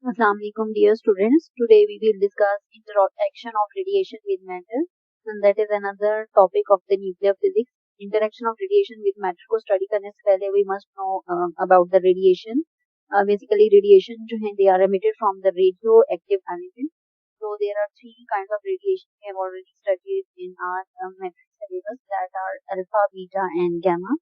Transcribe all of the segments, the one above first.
Assalamu alaikum, dear students. Today we will discuss interaction of radiation with matter, and that is another topic of the nuclear physics. Interaction of radiation with matter को study करने से पहले we must know about the radiation. Basically, radiation जो है they are emitted from the radioactive element. So there are three kinds of radiation we have already studied in our metric syllabus, that are alpha, beta, and gamma.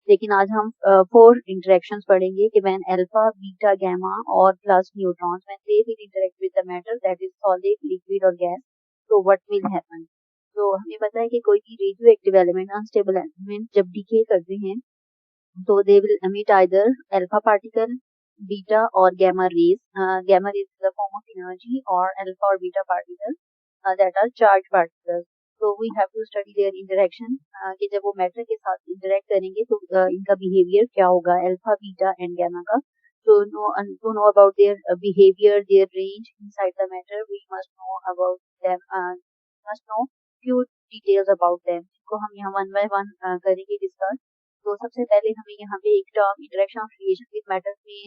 लेकिन आज हम 4 interactions पढ़ेंगे कि when alpha, beta, gamma और plus neutrons when they will interact with the matter, that is solid, liquid or gas, so what will happen? तो हमें पता है कि कोई भी radioactive element, unstable element जब decay करते हैं तो they will emit either alpha particle, beta or gamma rays. Gamma rays is a form of energy, or alpha or beta particles that are charged particles. तो we have to study their interaction कि जब वो matter के साथ interact करेंगे तो इनका behaviour क्या होगा, अल्फा, बीटा एंड गामा का. To know about their behavior, their range inside the matter, we must know about them. Must know few details about them. को हम यहाँ one by one करेंगे डिस्कस. तो सबसे पहले हमें यहाँ पे एक term interaction of radiation with matter में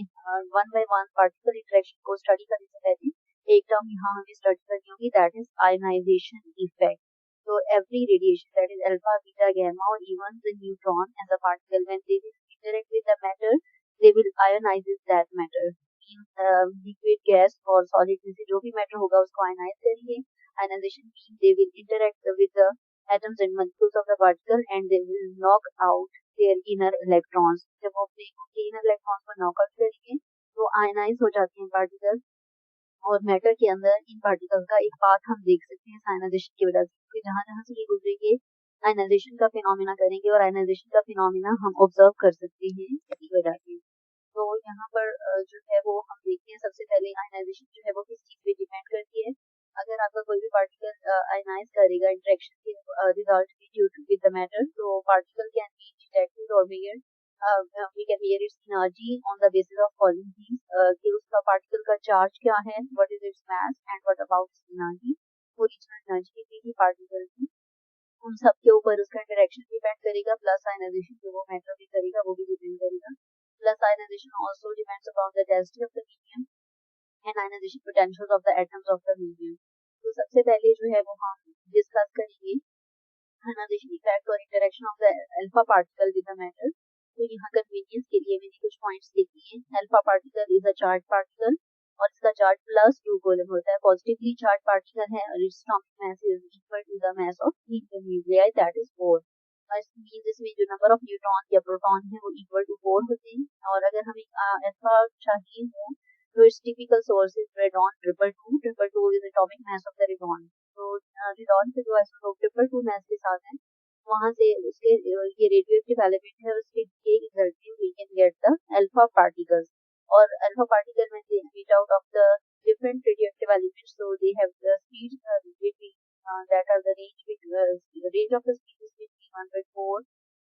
one by one particle interaction को स्टडी करने से पहले एक टर्म यहाँ हमें स्टडी करनी होगी, that is ionization effect. So every radiation, that is alpha, beta, gamma, or even the neutron and the particle, when they will interact with the matter, they will ionize that matter. Means liquid, gas or solid में से जो भी matter होगा उसको ionize करेंगे. Ionization means they will interact with the atoms and molecules of the particle and they will knock out their inner electrons. जब वो अपने inner electrons को knock out करेंगे तो ionize हो जाते हैं particles. और मैटर के अंदर इन पार्टिकल्स का एक पाथ हम देख सकते हैं आयनाइजेशन की वजह से, क्योंकि जहां जहां से ये गुजरेंगे आयनाइजेशन का फिनोमेना करेंगे और आयनाइजेशन का फिनोमेना हम ऑब्जर्व कर सकते हैं इसकी वजह से. तो यहाँ पर जो है वो हम देखते हैं सबसे पहले आयनाइजेशन जो है वो किस चीज पे डिपेंड करती है. अगर आपका कोई भी पार्टिकल आयनाइज करेगा इंटरेक्शन के रिजल्ट में due to with the matter, तो पार्टिकल कैन बी डिटेक्टेड और measured. We can measure its energy on the basis of following things, कि उसका पार्टिकल का चार्ज क्या है, what is its mass and what about its energy. Original energy कितनी थी particle की, उन सब के ऊपर उसका इंटरेक्शन डिपेंड करेगा. प्लस आयनाइजेशन जो वो मैटर भी करेगा वो भी डिपेंड करेगा. Plus ionization also depends upon the density of the medium and ionization potential of the atoms of the medium. तो सबसे पहले जो है वो हम डिस्कस करेंगे आयनाइजेशन इफेक्ट और interaction of the alpha particle with the matter. तो यहाँ कन्वीनियंस के लिए मैंने कुछ पॉइंट्स लिखी हैं. Alpha particle is a charge particle और इसका चार्ज प्लस 2 कूलम होता है. पॉजिटिवली चार्ज पार्टिकल है और its atomic mass is equal to the mass of helium nuclei, that is 4. इसमें जो नंबर ऑफ न्यूट्रॉन या प्रोटॉन है वो इक्वल टू 4 होते हैं. और अगर हमें अल्फा चाहिए हो तो it's typical source is radon 222. 222 is atomic mass of the radon. तो रेडॉन के जो आइसोटोप 222 मास के साथ है, वहां से उसके ये रेडियोएक्टिव एलिमेंट है, उसके के रिजल्ट में we can get the alpha particles. और अल्फा पार्टिकल में they emit out of the different radioactive elements, so they have the speed between that are the range of the speed is between 1.4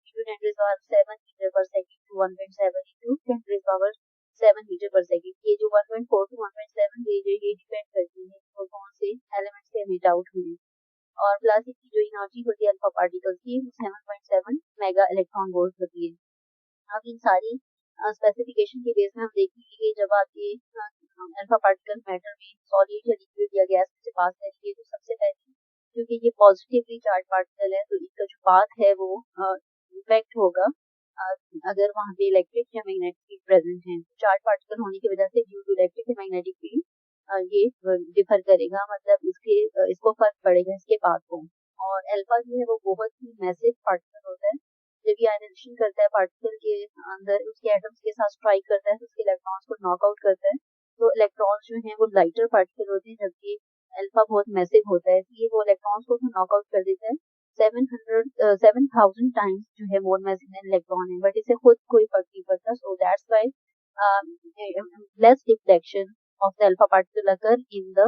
into 10 raised power 7 meter per second to 1.7 into 10 raised power 7 metre पर second. ये जो 1.4 to 1.7 ये depend करती है तो कौन से element से एमिट आउट हुए. और प्लस इसकी जो एनर्जी होती है अल्फा पार्टिकल्स की 7.7 मेगा इलेक्ट्रॉन वोल्ट होती है. अब इन सारी स्पेसिफिकेशन के बेस में हम देखेंगे कि जब आप ये अल्फा पार्टिकल मैटर में सॉलिड या लिक्विड या गैस में से पास करेंगे तो सबसे पहले क्योंकि ये पॉजिटिवली चार्ज पार्टिकल है तो इसका जो पाथ है वो इफेक्ट होगा अगर वहाँ पे इलेक्ट्रिक या मैग्नेटिक फील्ड प्रेजेंट है. चार्ज पार्टिकल होने की वजह से ड्यू टू इलेक्ट्रिक या मैग्नेटिक फील्ड ये डिफर करेगा, मतलब इसको फर्क पड़ेगा इसके पाथ को. और अल्फा जो है वो बहुत ही मैसिव पार्टिकल होता है. जब ये आयनाइजेशन करता है पार्टिकल के अंदर उसके एटम्स के साथ स्ट्राइक करता है तो उसके इलेक्ट्रॉन्स को नॉकआउट करता है. तो इलेक्ट्रॉन्स जो हैं वो लाइटर पार्टिकल होते हैं जबकि अल्फा बहुत मैसिव होता है, इसलिए वो इलेक्ट्रॉन्स को नॉकआउट कर देता है. 7,000 टाइम्स जो है मोर मैसिव देन इलेक्ट्रॉन है, बट इसे खुद कोई फर्क नहीं पड़ता. सो that's why less deflection of the alpha particle occur in the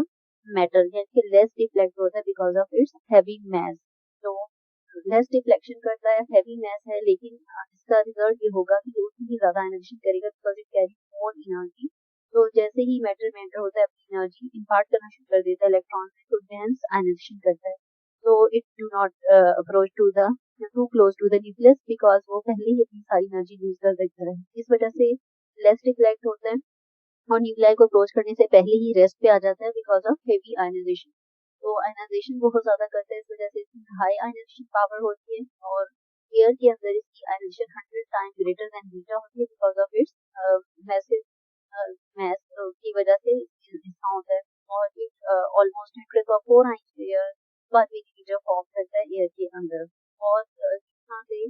matter, यानी less deflect होता है because of its heavy mass. तो less deflection करता है, heavy mass है, लेकिन इसका रिजल्ट ये होगा कि उतनी ही ज्यादा एनर्जी करेगा because it carries more energy. तो जैसे ही मैटर में एंटर होता है अपनी एनर्जी इम्पार्ट करना शुरू कर देता है इलेक्ट्रॉन में, तो डेंस आयनाइजेशन करता है. तो it do not approach to the too close to the nucleus because वो पहले ही अपनी सारी एनर्जी यूज कर देता है. इस वजह से लेस डिफ्लेक्ट होता है और न्यूक्लियाई को अप्रोच करने से पहले ही रेस्ट पे आ जाता है बिकॉज ऑफ हेवी आयनाइजेशन। तो आयनाइजेशन बहुत ज़्यादा करता है, इस वजह से इसकी हाई आयनाइजेशन पावर होती है और एयर के अंदर इसकी ionization 100 time greater than beta होती है because of its massive mass की वजह से ऐसा होता है। और it almost 104 air per millimetre form करता है एयर के अंदर। और यहाँ से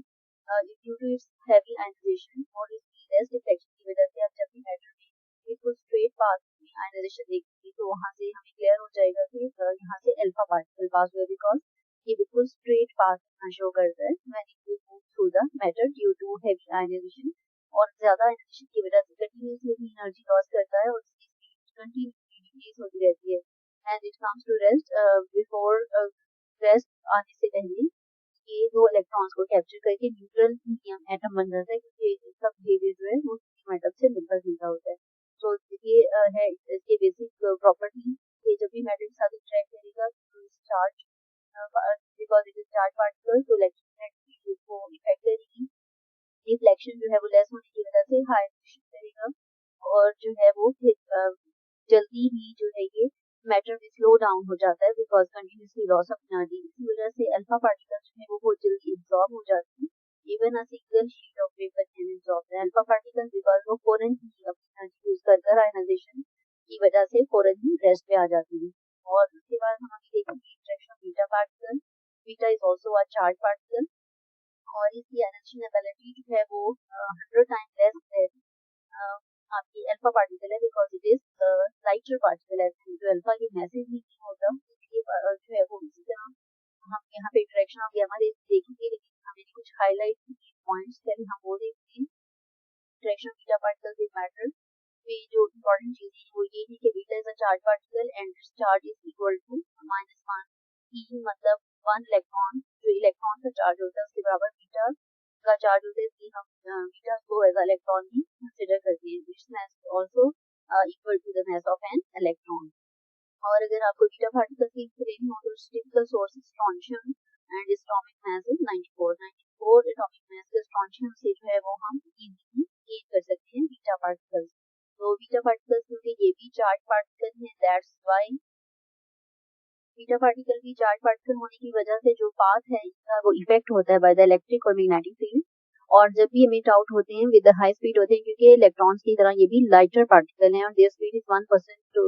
due to its heavy ionization और इसकी लेस डिफ्लेक्शन की वजह से आप जब भी मैटर में बिल्कुल स्ट्रेट पाथ में आयनाइजेशन देखेंगे तो वहाँ से हमें क्लियर हो जाएगा कि यहाँ से अल्फा पार्टिकल पास हुआ बिकॉज ये बिल्कुल स्ट्रेट पाथ शो करता है when it will move through the matter due to heavy ionization. और ज्यादा आयनाइजेशन की वजह से कंटिन्यूसली एनर्जी लॉस करता है और इसकी स्पीड कंटिन्यूसली डिक्रीज होती रहती है and it comes to rest before rest आने से पहले ये दो इलेक्ट्रॉन्स को कैप्चर करके न्यूट्रल हीलियम एटम बन जाता है क्योंकि इसका बिहेवियर जो है वो हीलियम एटम से मिलता जुलता होता है। तो ये है इसके बेसिक प्रॉपर्टी। ये जब भी मैटर के साथ इंटरेक्ट करेगा तो charge because it is charge particle तो इलेक्ट्रोमैग्नेटिक को इफेक्ट करेगी। रिफ्लेक्शन जो है वो लेस होने की वजह से हाई एमिशन करेगा और जो है वो फिर जल्दी ही जो है ये मैटर में स्लो डाउन हो जाता है because continuously loss of energy. इसी वजह से अल्फा पार्टिकल जो है वो बहुत जल्दी एब्जॉर्ब हो जाती है। Even a single sheet of paper can absorb the alpha particle because वो फौरन ही अपनी एनर्जी यूज कर आयनाइजेशन की वजह से फौरन ही रेस्ट पे आ जाती है। और उसके बाद हम अभी देखेंगे interaction of beta particle. Beta is also a charge particle और इसकी एनर्जी एबिलिटी जो है वो 100 टाइम लेस है आपकी अल्फा पार्टिकल है because it is lighter particle है। जो अल्फा ये मैसेज ही नहीं होता इसलिए जो है वो इसी तरह हम यहाँ पे इंटरेक्शन ऑफ गामा रेज देखेंगे लेकिन हमें कुछ हाईलाइट पॉइंट्स पहले हम वो देखते हैं। Interaction of beta particles in matter में जो इम्पोर्टेंट चीज है वो ये है कि beta is a charge particle and its charge is equal to -1 e मतलब 1 इलेक्ट्रॉन जो इलेक्ट्रॉन का चार्ज होता है उसके बराबर बीटा का चार्ज होता है इसलिए हम बीटा को एज इलेक्ट्रॉन ही कंसिडर करते हैं। Its mass also equal to the mass of an electron. और अगर आपको बीटा पार्टिकल की लेनी हो तो typical source strontium and atomic mass is 94 atomic mass के स्ट्रोंशियम से जो है वो हम इजीली गेन कर सकते हैं बीटा पार्टिकल्स। तो बीटा पार्टिकल्स क्योंकि ये भी चार्ज पार्टिकल है दैट्स व्हाई बीटा पार्टिकल भी चार्ज पार्टिकल होने की वजह से जो पाथ है इसका वो इफेक्ट होता है बाय द इलेक्ट्रिक और मैग्नेटिक फील्ड। और जब भी एमिट आउट होते हैं विद हाई स्पीड होते हैं क्योंकि इलेक्ट्रॉन्स की तरह ये भी लाइटर पार्टिकल हैं और their speed is 1% to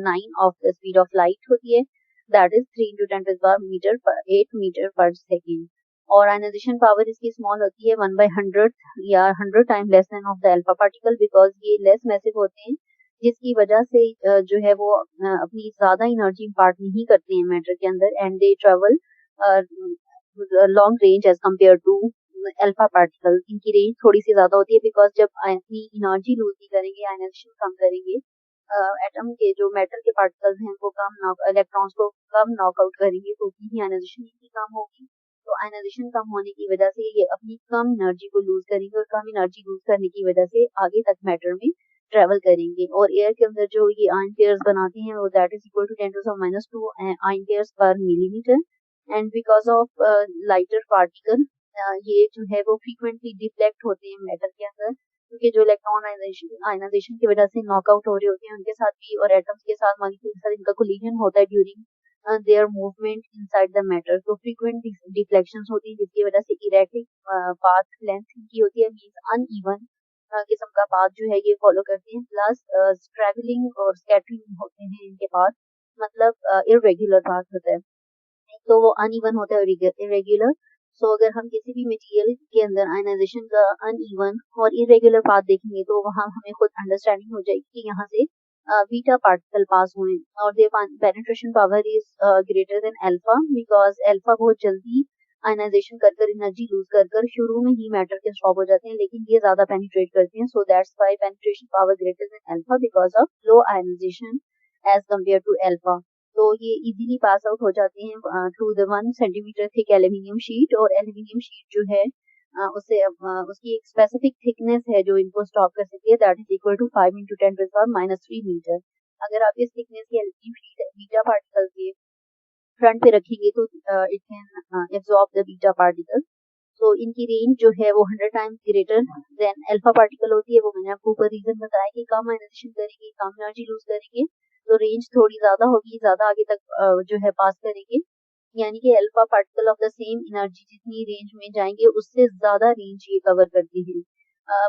9 of the speed of light होती है दैट इज 3 into 10 मीटर पर 8 मीटर पर सेकेंड। और आयनाइजेशन पावर इसकी स्मॉल होती है 1/100 या 100 time less than of the alpha particle because ये लेस मैसिव होते हैं जिसकी वजह से जो है वो अपनी ज्यादा एनर्जी इम्पार्ट नहीं करते हैं मैटर के अंदर and they travel long range as compare to alpha particle. इनकी रेंज थोड़ी सी ज्यादा होती है बिकॉज जब अपनी एनर्जी लूज नहीं करेंगे आयनाइजेशन कम करेंगे एटम के जो मेटल के पार्टिकल्स हैं वो कम इलेक्ट्रॉन्स को कम नॉकआउट करेंगे तो उतनी ही आयनाइजेशन इनकी कम होगी। तो आयनाइजेशन कम होने की वजह से ये अपनी कम एनर्जी को लूज करेंगे और कम एनर्जी लूज करने की वजह से आगे तक मैटर में ट्रेवल करेंगे। और एयर के अंदर जो ये आयन पेयर्स बनाते हैं वो that is equal to 10⁻² ion pairs per millimetre and because of lighter particle ये जो है वो फ्रीक्वेंटली डिफ्लेक्ट होते हैं मैटर के अंदर क्योंकि जो इलेक्ट्रॉन आयनाइजेशन की वजह से नॉकआउट हो रहे होते हैं उनके साथ भी और एटम्स के साथ मॉलिक्यूल के साथ इनका कोलिजन होता है during their movement inside the matter. तो फ्रीक्वेंट डिफ्लेक्शंस होती हैं जिसकी वजह से इरेटिक पाथ लेंथ इनकी होती है मींस अनइवन किस्म का पाथ जो है ये फॉलो करते हैं प्लस ट्रैवलिंग और स्कैटरिंग होते हैं इनके पाथ मतलब इरेगुलर पाथ होता है तो वो अनइवन होता है इरेगुलर। सो अगर हम किसी भी मटेरियल के अंदर आयनाइजेशन का अनइवन और इरेगुलर पाथ देखेंगे तो वहाँ हमें खुद अंडरस्टैंडिंग हो जाएगी कि यहाँ से बीटा पार्टिकल पास हुए और their penetration power is greater than alpha because alpha बहुत जल्दी आयनाइजेशन कर एनर्जी लूज कर शुरू में ही मैटर के स्टॉप हो जाते हैं लेकिन ये ज्यादा पेनिट्रेट करते हैं so that's why penetration power greater than alpha because of low ionization as compare to alpha. तो ये इजीली पास आउट हो जाते हैं through the 1 centimetre thick aluminium sheet और एल्यूमिनियम शीट जो है उसकी एक स्पेसिफिक थिकनेस है जो इनको स्टॉप कर सकती है that is equal to 5 into 10⁻³ metre. अगर आप इस थिकनेस की एल्यूमिनियम शीट बीटा पार्टिकल के फ्रंट पे रखेंगे तो it can absorb the beta particle. तो इनकी रेंज जो है वो 100 times greater than alpha particle होती है। वो मैंने आपको ऊपर रीजन बताया कि कम आयनाइजेशन करेंगे, कम एनर्जी लूज करेंगे, तो रेंज थोड़ी ज्यादा होगी, ज्यादा आगे तक जो है पास करेंगे। यानी कि alpha particle of the same energy जितनी रेंज में जाएंगे उससे ज्यादा रेंज ये कवर करती है।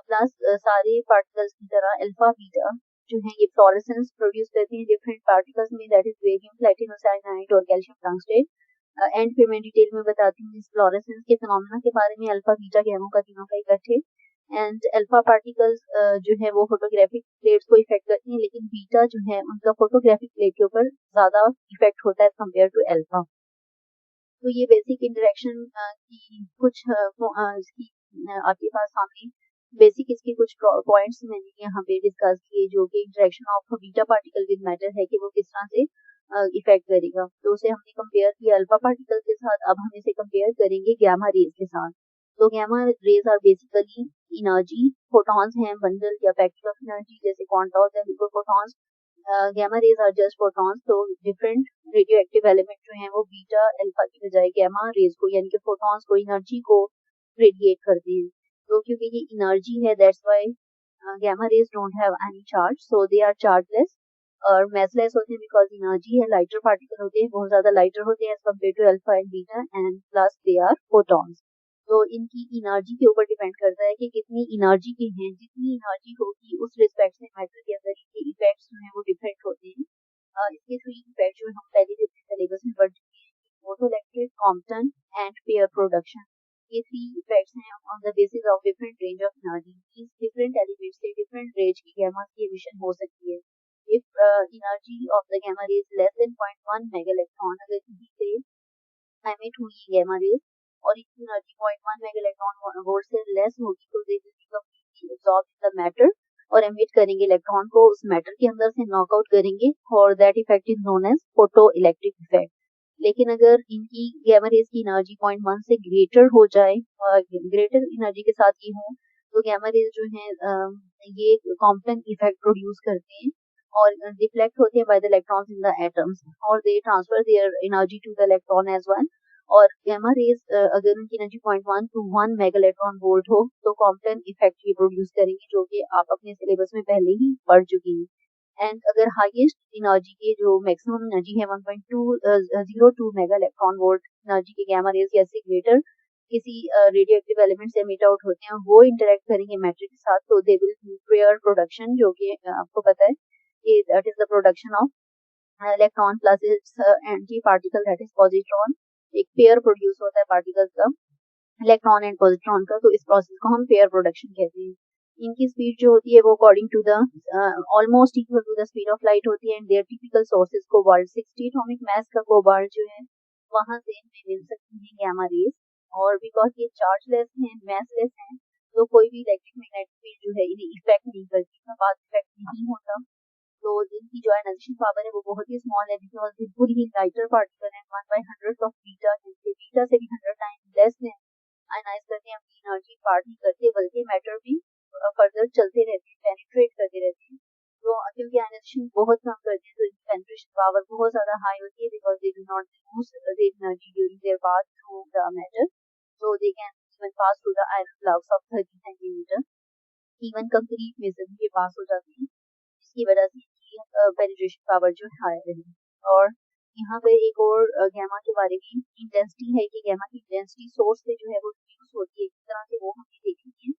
प्लस सारे पार्टिकल्स की तरह अल्फा बीटा जो है ये फ्लोरेसेंस प्रोड्यूस करते हैं डिफरेंट पार्टिकल्स में, that is barium, platinum cyanide और कैल्शियम टंगस्टेट। एंड फिर मैं डिटेल में बताती हूँ इस फ्लोरेसेंस के फिनोमेना के बारे में, अल्फा बीटा गैमा का तीनों का इकट्ठे। एंड अल्फा पार्टिकल्स जो है वो फोटोग्राफिक प्लेट्स को इफेक्ट करती हैं, लेकिन बीटा जो है उनका फोटोग्राफिक प्लेट के ऊपर ज्यादा इफेक्ट होता है कंपेयर टू अल्फा। तो ये बेसिक इंटरेक्शन की कुछ इसकी आपके पास सामने बेसिक इसके कुछ पॉइंट्स मैंने यहाँ पे डिस्कस किए, जो कि interaction of beta particle with matter है कि वो किस तरह से इफेक्ट करेगा। तो उसे हमने कंपेयर किया अल्फा पार्टिकल के साथ, अब हम इसे कंपेयर करेंगे गैमा रेज के साथ। तो gamma rays are basically energy, photons हैं बंडल या पैकेट ऑफ एनर्जी, जैसे quantons and photons. Gamma rays are just photons. तो डिफरेंट रेडियो एक्टिव एलिमेंट जो हैं वो बीटा अल्फा की बजाय गैमा रेज को यानी कि फोटॉन्स को, एनर्जी को रेडिएट करते हैं। तो क्योंकि ये एनर्जी है that's why gamma rays don't have any charge, so they are chargeless और मैसलेस होते हैं बिकॉज एनर्जी है, लाइटर पार्टिकल होते हैं, बहुत ज्यादा लाइटर होते हैं as compare to alpha and beta, and plus they are photons. तो इनकी एनर्जी के ऊपर डिपेंड करता है कि कितनी एनर्जी के हैं, जितनी एनर्जी होगी उस रिस्पेक्ट से मैटर के अंदर इनके इफेक्ट्स जो हैं वो डिफरेंट होते हैं। इसके थ्री इफेक्ट जो हम पहले भी अपने सिलेबस में पढ़ चुके हैं, photoelectric, Compton and pair production. ये थ्री इफेक्ट्स हैं on the basis of different range of energy. इस डिफरेंट एलिमेंट्स से डिफरेंट रेंज की गैमा की एमिशन हो सकती है। If energy of the gamma rays less than 0.1 mega electron, अगर किसी से एमिट हुई गैमा रेज और इसकी एनर्जी 0.1 मेगा इलेक्ट्रॉन वोल्ट से लेस होगी, तो they will be completely absorb in the matter और एमिट करेंगे इलेक्ट्रॉन को उस मैटर के अंदर से नॉकआउट करेंगे, और that effect is known as photo electric effect. लेकिन अगर इनकी गैमा रेज की एनर्जी 0.1 से ग्रेटर हो जाए और ग्रेटर एनर्जी के साथ ये हो, तो गैमा रेज जो है ये कॉम्पटन इफेक्ट प्रोड्यूस करते हैं और डिफ्लेक्ट होते हैं by the electrons in the atoms और they transfer their energy to the electron as one. और गैमा रेज अगर उनकी energy 0.1 to 1 mega electron volt हो तो कॉम्पटन इफेक्ट ये प्रोड्यूस करेंगे, जो कि आप अपने सिलेबस में पहले ही पढ़ चुकी हैं। एंड अगर हाईएस्ट एनर्जी के जो मैक्सिमम एनर्जी है 1.202 मेगा इलेक्ट्रॉन वोल्ट एनर्जी के गैमा रेज या से ग्रेटर किसी रेडियो एक्टिव एलिमेंट से एमिट आउट होते हैं, वो इंटरेक्ट करेंगे मैटर के साथ, तो दे विल पेयर प्रोडक्शन, जो कि आपको पता है कि that is the production of electron plus it's anti particle that is positron. एक पेयर प्रोड्यूस होता है पार्टिकल्स का, इलेक्ट्रॉन एंड पॉजिट्रॉन का, तो इस प्रोसेस को हम पेयर प्रोडक्शन कहते हैं। इनकी स्पीड जो होती है वो according to the almost equal to the speed of light होती है, and their typical sources cobalt 60 atomic mass का कोबाल्ट जो है वहां से हमें मिल सकती है गैमा रेज। और बिकॉज ये चार्जलेस हैं, मैसलेस हैं, तो कोई भी इलेक्ट्रिक मैग्नेटिक फील्ड जो है इन्हें इफेक्ट नहीं करती, पाथ इफेक्ट नहीं होता। तो इनकी जो आयनाइजेशन पावर है वो बहुत ही स्मॉल है बिकॉज बिल्कुल ही लाइटर पार्टिकल है, 1/100 ऑफ बीटा, जिससे बीटा से भी 100 टाइम लेस है, आयनाइज करते हैं, अपनी एनर्जी पार्ट नहीं करते बल्कि मैटर भी फर्दर चलते रहते हैं, पेनिट्रेट करते रहते हैं। तो क्योंकि आयनाइजेशन बहुत कम करते हैं तो इनकी पेनिट्रेशन पावर बहुत ज्यादा हाई होती है because they do not lose their energy during their path through the matter, so they can even pass through the iron blocks of 30 centimeter, even concrete में से भी ये पास हो जाते हैं, इसकी वजह से इनकी पेनिट्रेशन पावर जो हायर है। और यहाँ पे एक और गैमा के बारे में इंटेंसिटी है कि गैमा की इंटेंसिटी सोर्स से जो है वो रिड्यूस होती है, किस तरह से वो हमने देखी है।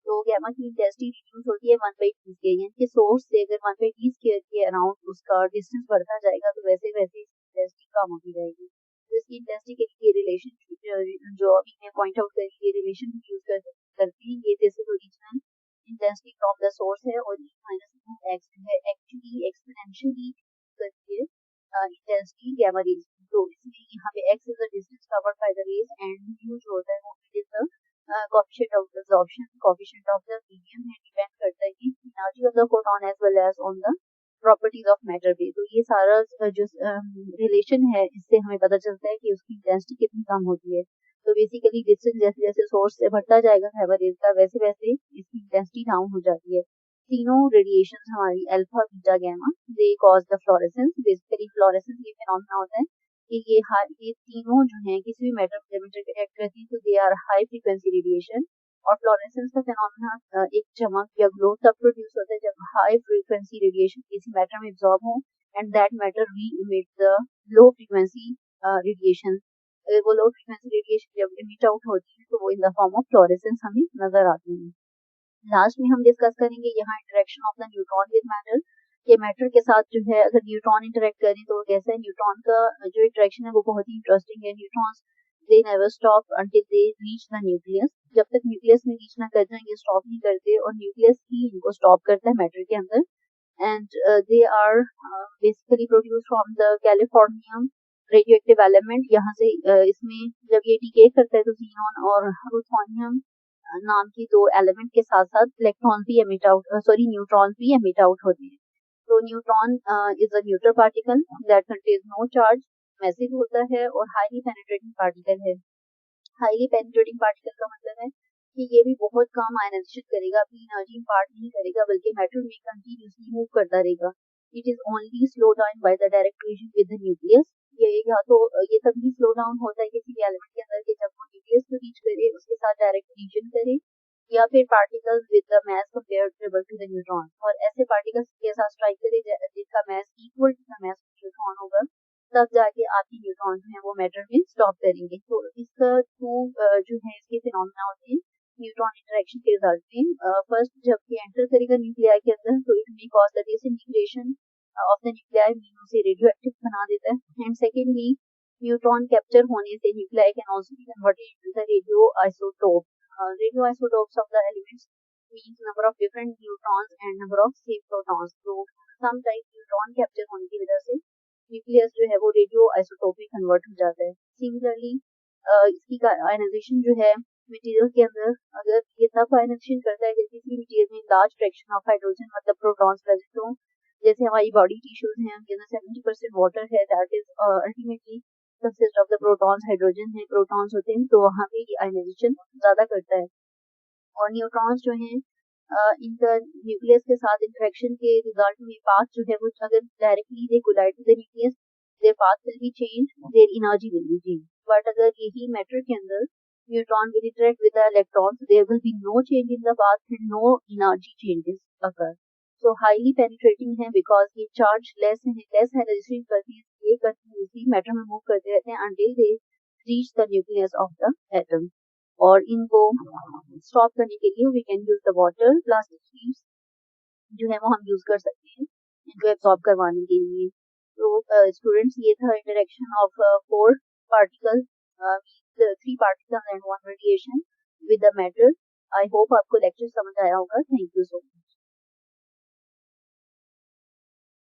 तो गैमा की इंटेंसिटी रिड्यूस होती है 1/t स्क्वायर, यानी कि सोर्स से अगर 1/t स्क्वायर के अराउंड उसका डिस्टेंस बढ़ता जाएगा तो वैसे वैसे इंटेंसिटी कम होती जाएगी। तो इसकी इंटेंसिटी के लिए रिलेशन जो अभी मैं पॉइंट आउट करी ये रिलेशन यूज करती है, ये this is original intensity from the source है और e माइनस x है एक्चुअली एक्सपोनेंशियली करती है इंटेंसिटी गैमा रेज। तो इसमें यहाँ पे x is the distance covered by the rays and u जो होता है वो it is the coefficient of absorption, coefficient of the medium है, डिपेंड करता है कि energy of the photon as well as on the properties of matter पे। तो ये सारा जो रिलेशन है इससे हमें पता चलता है कि उसकी इंटेंसिटी कितनी कम होती है। तो बेसिकली डिस्टेंस जैसे जैसे सोर्स से बढ़ता जाएगा गैमा रेज का वैसे वैसे इसकी इंटेंसिटी डाउन हो जाती है। तीनों रेडिएशंस हमारी alpha beta gamma they cause the fluorescence. Basically fluorescence ये फिनोमेना होता है कि ये तीनों जो हैं किसी भी मैटर जब इंटरैक्ट करती हैं तो they are high frequency radiation. और फ्लोरेसेंस का फिनोमेना एक चमक या ग्लो तब प्रोड्यूस होता है जब हाई फ्रीक्वेंसी रेडिएशन किसी मैटर में एब्जॉर्ब हो and that matter re emit the low frequency radiation. वो लो फ्रीक्वेंसी रेडिएशन जब इमिट आउट होती है तो वो in the form of fluorescence हमें नजर आती है। लास्ट में हम डिस्कस करेंगे यहाँ interaction of the neutron with matter. ये मैटर के साथ जो है अगर न्यूट्रॉन इंटरेक्ट करें तो कैसा है, न्यूट्रॉन का जो इंटरेक्शन है वो बहुत ही इंटरेस्टिंग है। Neutrons they never stop until they reach the nucleus. जब तक न्यूक्लियस में रीच ना कर जाए ये स्टॉप नहीं करते और न्यूक्लियस ही इनको स्टॉप करता है मैटर के अंदर। And they are basically produce from the californium radioactive element. यहाँ से इसमें जब ये डीके करता है तो ज़ीनॉन और प्लूटोनियम नाम की दो एलिमेंट के साथ साथ इलेक्ट्रॉन भी एमिट आउट न्यूट्रॉन भी एमिट आउट होते हैं। तो neutron is a neutral particle that contains no charge, massive होता है और हाईली पेनिट्रेटिंग पार्टिकल है। हाईली पेनिट्रेटिंग पार्टिकल का मतलब है कि ये भी बहुत कम आयनाइजेशन करेगा, अपनी एनर्जी इम्पार्ट नहीं करेगा बल्कि मैटर में कंटिन्यूसली मूव करता रहेगा। It is only slow down by the direct collision with the nucleus. ये या तो ये तभी स्लो डाउन होता है किसी भी एलिमेंट के अंदर कि जब वो न्यूक्लियस को रीच करे उसके साथ डायरेक्ट कोलिजन करे, या फिर particles with the mass comparable to the neutron, और ऐसे पार्टिकल्स के साथ स्ट्राइक करे जिसका mass equal to the mass of neutron होगा, तब जाके आपके न्यूट्रॉन जो है वो मैटर में स्टॉप करेंगे। तो इसका टू जो है इसके फिनोमेना होते हैं न्यूट्रॉन इंटरेक्शन के रिजल्ट में। फर्स्ट जब ये एंटर करेगा न्यूक्लियाई के अंदर तो it may cause the disintegration of the nuclei, mean उसे रेडियोएक्टिव बना देता है। एंड सेकेंडली न्यूट्रॉन कैप्चर होने से nuclei can also be converted into the radio isotope. Radio isotopes of the elements means number of different neutrons and number of same protons. तो some type neutron capture होने की वजह से nucleus जो है वो रेडियो आइसोटोप में convert हो जाता है। सिमिलरली इसकी आयनाइजेशन जो है मटेरियल के अंदर, अगर ये तब आयनाइजेशन करता है जैसे किसी मटेरियल में लार्ज फ्रैक्शन ऑफ हाइड्रोजन मतलब प्रोटॉन्स प्रेजेंट हो, जैसे हमारी बॉडी टिश्यूज हैं उनके अंदर 70% वाटर है, that is ultimately consist of the protons, hydrogen है, प्रोटॉन्स होते हैं, तो वहाँ पे ये आयनाइजेशन ज्यादा करता है। और न्यूट्रॉन्स जो हैं इनका न्यूक्लियस के साथ इंटरेक्शन के रिजल्ट में पाथ जो है वो अगर directly they collide to the nucleus, their path will be change, their energy will be change. But अगर यही मैटर के अंदर neutron will interact with the electrons, there will be no change in the path and no energy changes occur. So highly penetrating है because ये charge less है रजिस्ट्रिंग करती है, ये कंटिन्यूसली मैटर में मूव करते रहते हैं until they reach the nucleus of the atom. और इनको स्टॉप करने के लिए we can use the water, plastic sheets जो है वो हम यूज कर सकते हैं इनको एब्सॉर्ब करवाने के लिए। तो स्टूडेंट्स ये था interaction of four particle, three particle and one radiation with the matter. I hope आपको लेक्चर समझ आया होगा। Thank you so much.